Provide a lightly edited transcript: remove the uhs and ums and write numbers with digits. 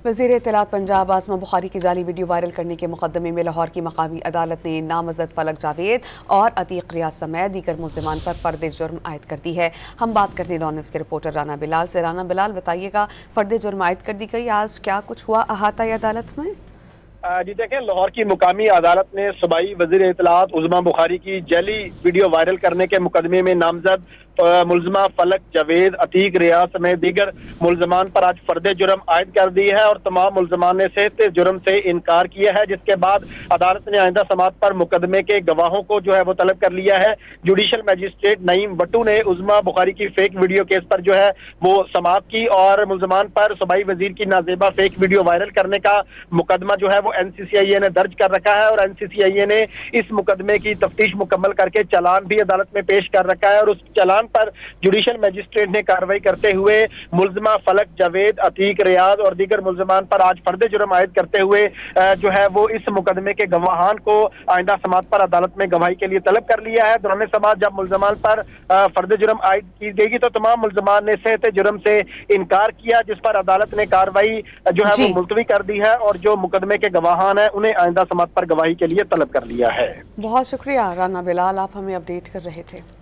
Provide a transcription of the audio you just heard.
वज़ीर इत्तलात पंजाब आसमा बुखारी की जाली वीडियो वायरल करने के मुकदमे में लाहौर की मकामी अदालत ने नामजद फलक जावेद और अतीक रियाज समेत दीगर मुल्ज़िमान पर फ़र्द जुर्म आयद कर दी है। हम बात करते हैं लॉ न्यूज़ के रिपोर्टर राना बिलाल से। राना बिलाल, बताइएगा, फ़र्द जुर्म आयद कर दी गई, आज क्या कुछ हुआ अहाता अदालत में? जी देखें, लाहौर की मुकामी अदालत ने सूबाई वज़ीर इत्तलात उज़मा बुखारी की जाली वीडियो वायरल करने के मुकदमे में नामजद मुल्ज़मा फलक जावेद, अतीक रियाज समेत दीगर मुल्ज़मान पर आज फ़र्द जुर्म आयद कर दी है और तमाम मुल्ज़मान ने सेहत जुर्म से इनकार किया है, जिसके बाद अदालत ने आइंदा समात पर मुकदमे के गवाहों को जो है वो तलब कर लिया है। जुडिशल मजिस्ट्रेट नईम वट्टू ने उज़मा बुखारी की फेक वीडियो केस पर जो है वो समात की और मुल्ज़मान पर सूबाई वज़ीर की नाजेबा फेक वीडियो वायरल करने का मुकदमा जो है वो NCCIA ने दर्ज कर रखा है और NCCIA ने इस मुकदमे की तफ्तीश मुकम्मल करके चालान भी अदालत में पेश कर रखा है और उस चालान पर जुडिशल मजिस्ट्रेट ने कार्रवाई करते हुए मुल्ज़मा फलक जावेद, अतीक रियाज और दीगर मुल्ज़मान पर आज फर्द जुर्म आयद करते हुए जो है वो इस मुकदमे के गवाहान को आइंदा समात पर अदालत में गवाही के लिए तलब कर लिया है। दौरान समात जब मुल्ज़मान पर फर्द जुर्म आयद की गई तो तमाम मुल्ज़मान ने सेहत जुर्म से इनकार किया, जिस पर अदालत ने कार्रवाई जो है वो मुलतवी कर दी है और जो मुकदमे के गवाहान है उन्हें आइंदा समात पर गवाही के लिए तलब कर लिया है। बहुत शुक्रिया राना बिलाल, आप हमें अपडेट कर रहे थे।